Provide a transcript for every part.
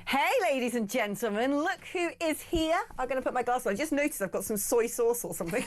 Hey, ladies and gentlemen, look who is here. I'm going to put my glasses on. I just noticed I've got some soy sauce or something.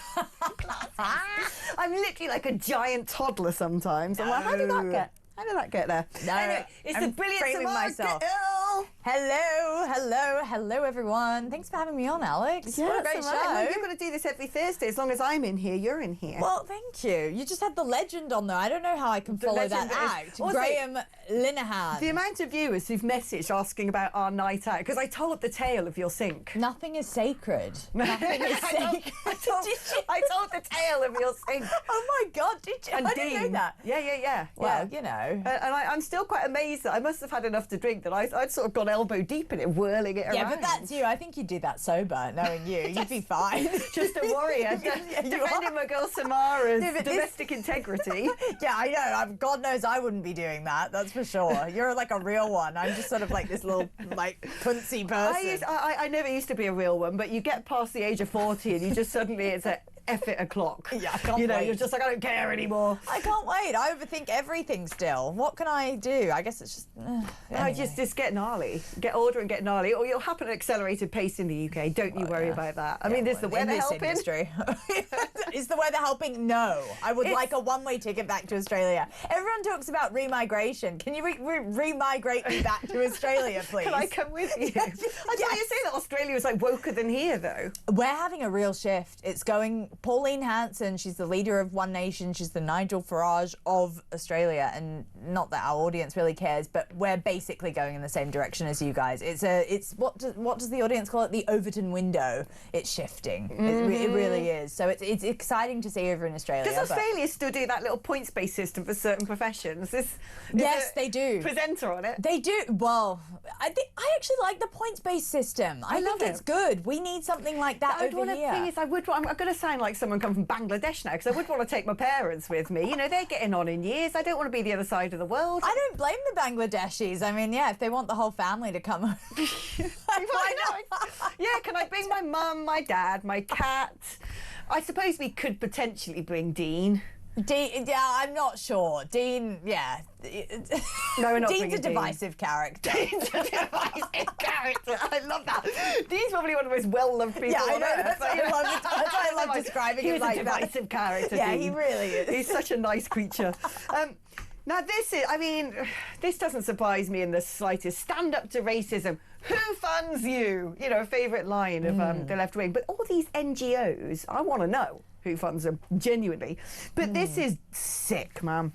I'm literally like a giant toddler sometimes. I'm like, how did that get there? No, anyway, it's the brilliant Samara Gill. Hello, everyone. Thanks for having me on, Alex. Yeah, what a great show. You're going to do this every Thursday. As long as I'm in here, you're in here. Well, thank you. You just had the legend on, though. I don't know how I can follow that act. Also, Graham Linehan. The amount of viewers who've messaged asking about our night out, because I told the tale of your sink. Nothing is sacred. Nothing is sacred. I told the tale of your sink. Oh, my God, did you? And I didn't know that. Yeah. Well, you know. And I'm still quite amazed that I must have had enough to drink that I'd sort of gone elbow deep in it, whirling it around. Yeah, but that's you. I think you'd do that sober, knowing you. You'd be fine. Just a warrior, defending my girl Samara's domestic integrity. Yeah, I know. God knows I wouldn't be doing that. That's for sure. You're like a real one. I'm just sort of like this little, like, puncy person. I never used to be a real one, but you get past the age of 40 and you just suddenly, it's a F it o'clock. Yeah, I can't wait. You're just like, I don't care anymore. I can't wait. I overthink everything still. What can I do? I guess it's just... anyway. Just get gnarly. Get older and get gnarly. Or you'll happen at an accelerated pace in the UK. Don't you worry about that. I mean, is the weather helping? Is the weather helping? No. I would like a one-way ticket back to Australia. Everyone talks about remigration. Can you re-migrate me back to Australia, please? Can I come with you? I thought you say that Australia was like woker than here, though. We're having a real shift. It's going... Pauline Hanson, she's the leader of One Nation. She's the Nigel Farage of Australia, and not that our audience really cares, but we're basically going in the same direction as you guys. It's what does the audience call it? The Overton window. It's shifting. It really is. So it's exciting to see over in Australia. Does Australia still do that little points-based system for certain professions? Yes, they do. Presenter on it. They do. Well, I actually like the points-based system. I think it's good. We need something like that over here. I'm going to sound like someone come from Bangladesh now, because I would want to take my parents with me. You know, they're getting on in years. I don't want to be the other side of the world. I don't blame the Bangladeshis. I mean, yeah, if they want the whole family to come. Why not? Yeah, can I bring my mum, my dad, my cat? I suppose we could potentially bring Dean. Dean, yeah, I'm not sure. Dean, yeah. No, we're not. Dean's a divisive character. Dean's a divisive character. I love that. Dean's probably one of the most well-loved people on earth. That's why I love describing him like that. He's a divisive character, Yeah, Dean. he really is. He's such a nice creature. Now this doesn't surprise me in the slightest. Stand up to racism. Who funds you? You know, a favourite line of the left wing. But all these NGOs, I want to know who funds them, genuinely. But this is sick, man.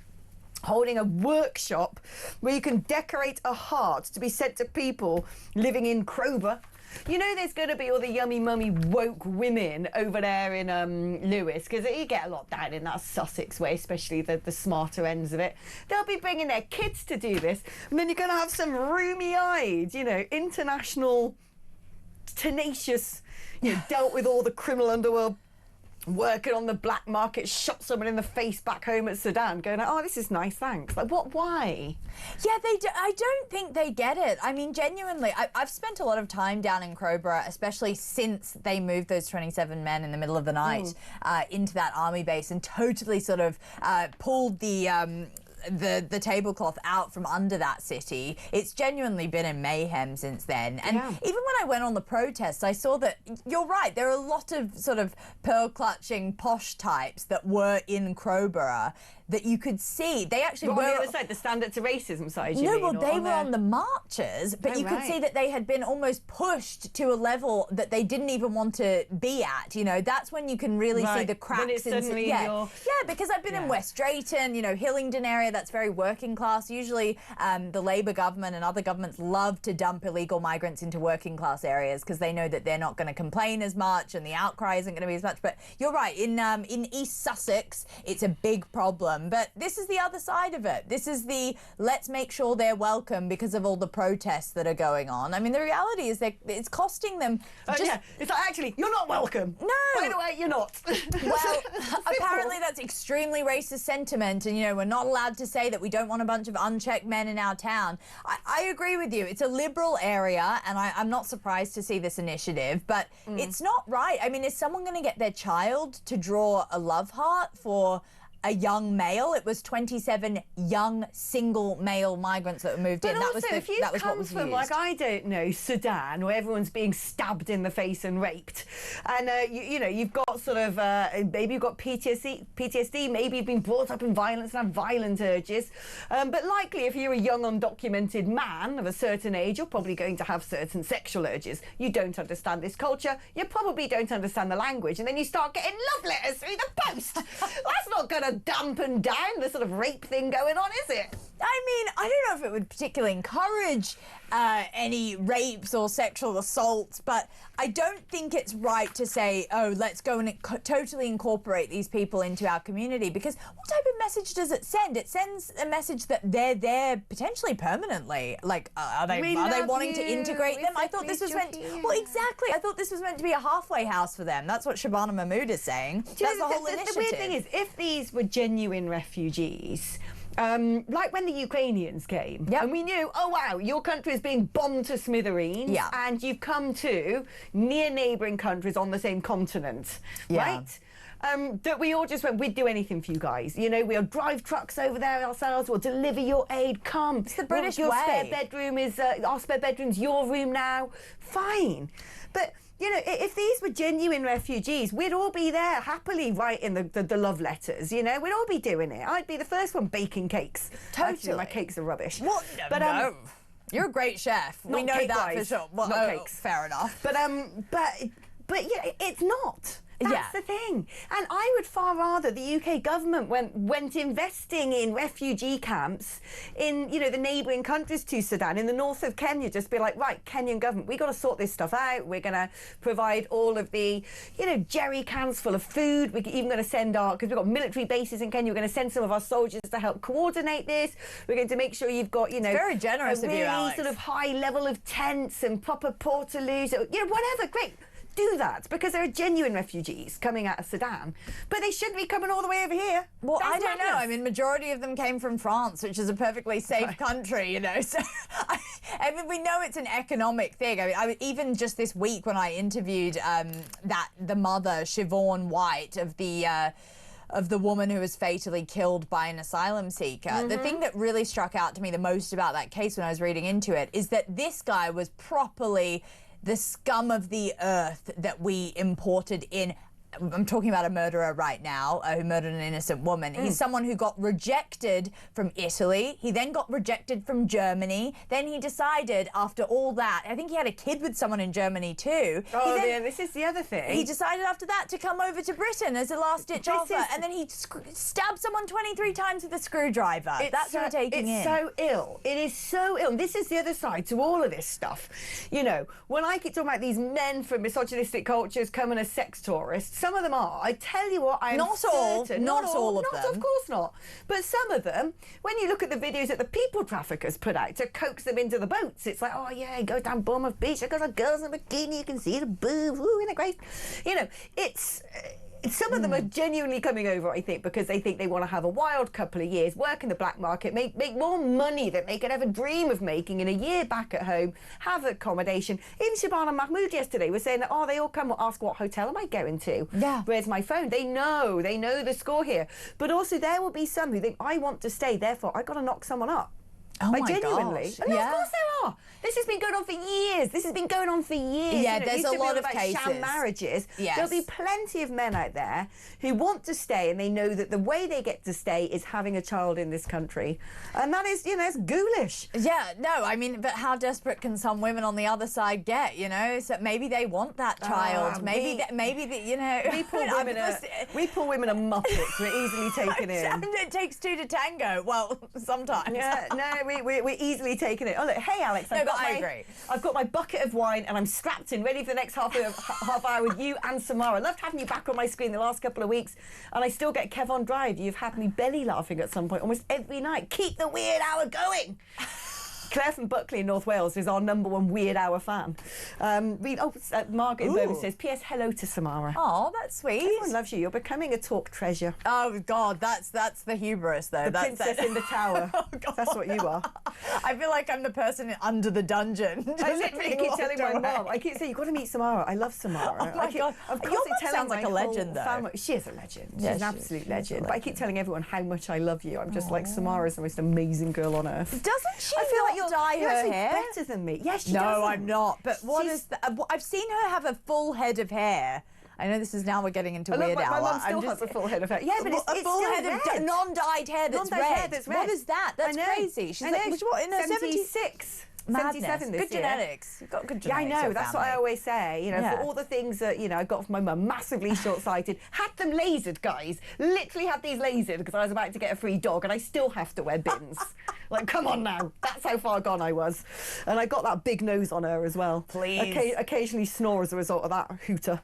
Holding a workshop where you can decorate a heart to be sent to people living in Crowber. You know there's going to be all the yummy mummy woke women over there in Lewis, because you get a lot down in that Sussex way, especially the smarter ends of it. They'll be bringing their kids to do this, and then you're going to have some roomy-eyed, you know, international, tenacious, you know, dealt with all the criminal underworld, working on the black market, shot someone in the face back home at Sudan, going, oh, this is nice, thanks. Like, what, why? Yeah, I don't think they get it. I mean, genuinely, I've spent a lot of time down in Crowborough, especially since they moved those 27 men in the middle of the night into that army base, and totally sort of pulled the tablecloth out from under that city. It's genuinely been in mayhem since then. And even when I went on the protests, I saw that, you're right, there are a lot of sort of pearl-clutching posh types that were in Crowborough that you could see. They actually were... on the other side, the stand up to racism side, you mean? No, well, they were on the marches, but you could see that they had been almost pushed to a level that they didn't even want to be at. You know, that's when you can really see the cracks. When it's suddenly yeah, because I've been in West Drayton, you know, Hillingdon area, that's very working class. Usually the Labour government and other governments love to dump illegal migrants into working class areas because they know that they're not going to complain as much and the outcry isn't going to be as much. But you're right, in East Sussex, it's a big problem. But this is the other side of it. This is the let's make sure they're welcome because of all the protests that are going on. I mean, the reality is that it's costing them. Yeah, it's like, actually, you're not welcome. No. By the way, you're not. Well, apparently that's extremely racist sentiment, and, you know, we're not allowed to say that we don't want a bunch of unchecked men in our town. I agree with you. It's a liberal area, and I'm not surprised to see this initiative, but it's not right. I mean, is someone going to get their child to draw a love heart for a young male. It was 27 young single male migrants that were moved in. Also, if you come from, like, I don't know, Sudan, where everyone's being stabbed in the face and raped, and you know, you've got sort of maybe you've got PTSD, maybe you've been brought up in violence and have violent urges, but likely if you're a young undocumented man of a certain age, you're probably going to have certain sexual urges. You don't understand this culture, you probably don't understand the language, and then you start getting love letters through the post. That's not going to dampen down the sort of rape thing going on, is it? I mean, I don't know if it would particularly encourage any rapes or sexual assaults, but I don't think it's right to say, oh, let's go and totally incorporate these people into our community, because what type of message does it send? It sends a message that they're there potentially permanently. Like, are they wanting to integrate them? I thought this was meant to, well, exactly. I thought this was meant to be a halfway house for them. That's what Shabana Mahmood is saying. That's the whole initiative. The weird thing is, if these were genuine refugees, like when the Ukrainians came, and we knew, oh wow, your country is being bombed to smithereens, and you've come to near neighbouring countries on the same continent, right? That we all just went, we'd do anything for you guys. You know, we'll drive trucks over there ourselves, we'll deliver your aid, come. It's the British your way. Spare bedroom is, our spare bedroom's your room now. Fine. But you know, if these were genuine refugees, we'd all be there happily writing the love letters, you know? We'd all be doing it. I'd be the first one baking cakes. Totally. Actually, my cakes are rubbish. Well, but, no. You're a great chef. We know that for sure. Well, not cakes. Fair enough. But yeah, it's not. That's the thing. And I would far rather the UK government went investing in refugee camps in, you know, the neighbouring countries to Sudan, in the north of Kenya, just be like, right, Kenyan government, we got to sort this stuff out. We're going to provide all of the, you know, jerry cans full of food. We're even going to send because we've got military bases in Kenya, we're going to send some of our soldiers to help coordinate this. We're going to make sure you've got, you know, it's very generous of you, Alex. Sort of high level of tents and proper portaloos, you know, whatever, great. Do that, because there are genuine refugees coming out of Sudan, but they shouldn't be coming all the way over here. Well, I don't know. I mean, majority of them came from France, which is a perfectly safe country, you know. So, I mean, we know it's an economic thing. I mean, even just this week when I interviewed the mother, Siobhan White, of the woman who was fatally killed by an asylum seeker. The thing that really struck out to me the most about that case when I was reading into it is that this guy was properly the scum of the earth that we imported in. I'm talking about a murderer right now who murdered an innocent woman. He's someone who got rejected from Italy. He then got rejected from Germany. Then he decided, after all that, I think he had a kid with someone in Germany too. Oh, yeah, this is the other thing. He decided after that to come over to Britain as a last-ditch offer, and then he stabbed someone 23 times with a screwdriver. That's what we're taking in. It's so ill. It is so ill. And this is the other side to all of this stuff. You know, when I keep talking about these men from misogynistic cultures coming as sex tourists, some of them are. I tell you what, I'm certain. Not all of them. Of course not. But some of them, when you look at the videos that the people traffickers put out to coax them into the boats, it's like, oh yeah, go down Bournemouth Beach, I've got a girls in a bikini, you can see the boobs, ooh, isn't it great? You know, it's... Some of them are genuinely coming over, I think, because they think they want to have a wild couple of years, work in the black market, make more money than they could ever dream of making in a year back at home, have accommodation. Even Shabana Mahmood yesterday was saying that, oh, they all come and ask, what hotel am I going to? Yeah. Where's my phone? They know the score here. But also there will be some who think, I want to stay, therefore I've got to knock someone up. Oh my genuinely. gosh. And of course there are. This has been going on for years. This has been going on for years. Yeah, you know, there's a lot of cases. Sham marriages. Yes. There'll be plenty of men out there who want to stay, and they know that the way they get to stay is having a child in this country, and that is, you know, it's ghoulish. Yeah, no, I mean, but how desperate can some women on the other side get? You know, so maybe they want that child. Maybe you know, we poor women are muppets. We're easily taken in. It takes two to tango. Well, sometimes. Yeah, no, we're easily taken in. Oh look, hey Alex, I've got my bucket of wine and I'm strapped in, ready for the next half hour with you and Samara. Loved having you back on my screen the last couple of weeks, and I still get Kev on Drive. You've had me belly laughing at some point almost every night. Keep the weird hour going. Claire from Buckley in North Wales is our #1 Weird Hour fan. Margaret in Birmingham says, P.S. hello to Samara. Oh, that's sweet. Everyone loves you. You're becoming a talk treasure. Oh, God, that's the hubris, though. The princess in the tower. Oh, God. That's what you are. I feel like I'm the person under the dungeon. I literally keep telling my mum, I keep saying, you've got to meet Samara. I love Samara. Oh, my God. Your mum sounds like a legend, though. Family. She is a legend. Yeah, she's an absolute legend. But I keep telling everyone how much I love you. I'm just like, Samara's the most amazing girl on earth. Doesn't she I feel like you're dye her actually hair? better than me. Yes, she No, doesn't. I'm not. But what is that? I've seen her have a full head of hair. I know this is now we're getting into Weird Hour. My mum still has a full head of hair. Yeah, but it's a full still head red. of non-dyed hair that's red. What is that? That's crazy. She's like, what, in her 76? Madness. 77 this good year. Genetics. You've got good Yeah, I genetics. know. That's what I always say. You know, Yeah. for all the things that, you know, I got from my mum, massively short-sighted, had them lasered, guys. Literally had these lasered because I was about to get a free dog and I still have to wear bins. Like, come on now. That's how far gone I was. And I got that big nose on her as well. Please. Occasionally snore as a result of that hooter.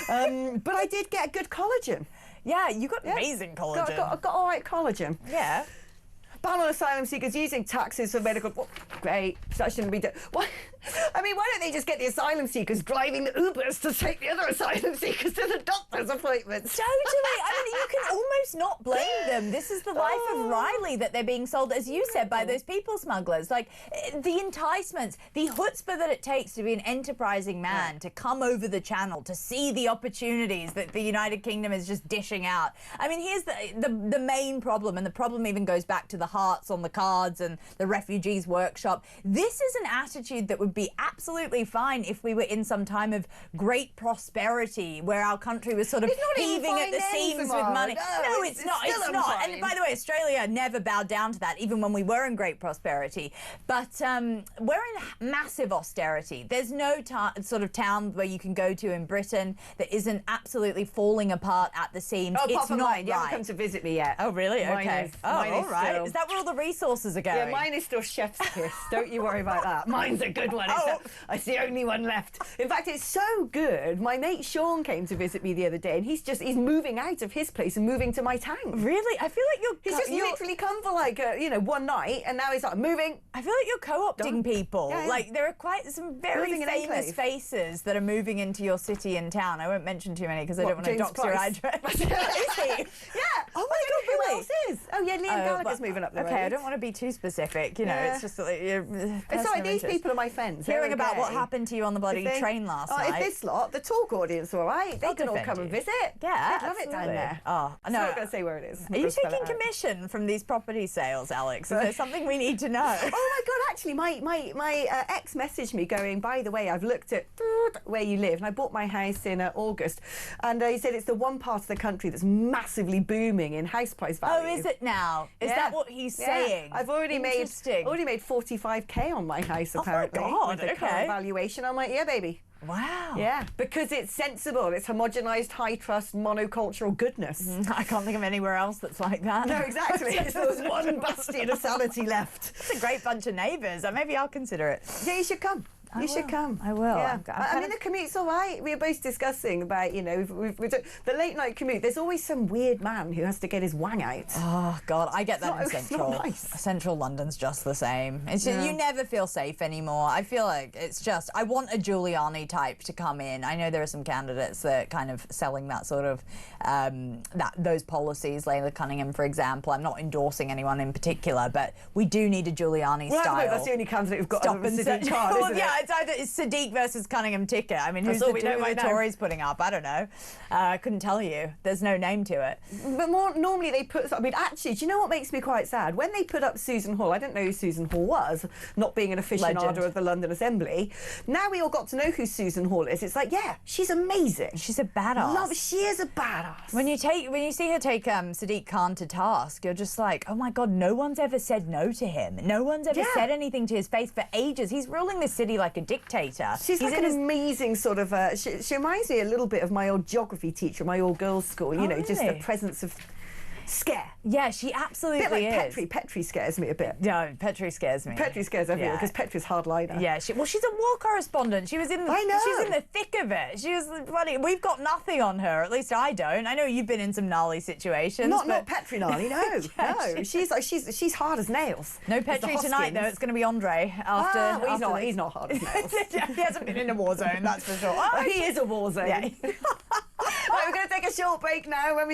But I did get good collagen. Yeah, you got amazing collagen. Got all right collagen. Yeah. Ban on asylum seekers using taxis for medical... Well, great, that shouldn't be done. Why? I mean, why don't they just get the asylum seekers driving the Ubers to take the other asylum seekers to the doctor's appointments? Totally. I mean, you can almost not blame them. This is the life of Riley that they're being sold, as you said, by those people smugglers. Like, the enticements, the chutzpah that it takes to be an enterprising man, to come over the channel, to see the opportunities that the United Kingdom is just dishing out. I mean, here's the main problem, and the problem even goes back to the hearts on the cards and the refugees workshop. This is an attitude that would be absolutely fine if we were in some time of great prosperity where our country was sort of heaving at the seams with money. No, it's not. It's not. And by the way, Australia never bowed down to that, even when we were in great prosperity. But we're in massive austerity. There's no sort of town where you can go to in Britain that isn't absolutely falling apart at the seams. Oh, it's not mine. You right. haven't come to visit me yet. Oh, really? Mine Okay. is- Oh, mine all is right. still- Is that where all the resources are going? Yeah, mine is still chef's kiss. Don't you worry about that. Mine's a good one. It's the only one left. In fact, it's so good. My mate Sean came to visit me the other day, and he's moving out of his place and moving to my town. Really? I feel like He's just literally come for like one night, and now he's like moving. I feel like you're co-opting people. Yeah, yeah. Like, there are quite some very Building an famous enclave. faces that are moving into your city and town. I won't mention too many because I don't want to James dox your Price? address. Is he? Yeah. Oh my God, really? Who else is? Oh yeah, Liam Gallagher's moving up the road. Okay, I don't want to be too specific. You know, Yeah. it's just like It's like these people are my friends. Hearing They're about what okay. happened to you on the bloody train last night. If this lot, the talk audience, all right, they I'll can all defend come and you. visit. Yeah, They'd love it down absolutely. there. Oh, I'm no. not going to say where it is. Are you taking commission from these property sales, Alex? Is there something we need to know? Oh my God! Actually, my ex messaged me going, by the way, I've looked at where you live, and I bought my house in August, and he said it's the one part of the country that's massively booming in house price value. Oh, is it now? Is that what he's saying? I've already made 45k on my house apparently. Oh my God, with the current valuation. I'm like, yeah, baby. Wow. Yeah, because it's sensible. It's homogenised, high trust, monocultural goodness. I can't think of anywhere else that's like that. No, exactly. There's one bastion of sanity left. It's a great bunch of neighbours. Maybe I'll consider it. Yeah, you should come. You should come. I will. Yeah. I'm I mean, the commute's all right. We were both discussing about, you know, the late night commute. There's always some weird man who has to get his wang out. Oh God, I get that in It's Central. not nice. Central London's just the same. It's just, you never feel safe anymore. I feel like it's just. I want a Giuliani type to come in. I know there are some candidates that are kind of selling that sort of those policies. Layla Cunningham, for example. I'm not endorsing anyone in particular, but we do need a Giuliani style. That's the only candidate who've got Stop a Sadiq card, well, isn't yeah, it? it's either Sadiq versus Cunningham ticket. I mean, who's all the we know right now. Tories putting up? I don't know. I couldn't tell you. There's no name to it. But normally they put. I mean, actually, do you know what makes me quite sad? When they put up Susan Hall, I didn't know who Susan Hall was, not being an aficionado Legend. of the London Assembly. Now we all got to know who Susan Hall is. It's like, yeah, she's amazing. She's a badass. She is a badass. When you see her take Sadiq Khan to task, you're just like, oh my God, no one's ever said no to him. No one's ever said anything to his face for ages. He's ruling this city like a dictator. She's like an amazing sort of. She reminds me a little bit of my old geography teacher at my old girls' school. You know, really? just the presence of. scare. Yeah, she absolutely A bit like is. Petri. Petri scares me a bit. No, Petri scares me. Petri scares everyone Yeah. because Petri's hardliner. Yeah, she's a war correspondent. She was in. I know. She's in the thick of it. She was bloody. We've got nothing on her. At least I don't. I know you've been in some gnarly situations. Not Petri gnarly. No, no. She's hard as nails. No Petri tonight though. It's going to be Andre after. Well, he's not hard as nails. He hasn't been in a war zone. That's for sure. He is a war zone. Yeah. Right, we're going to take a short break now. When we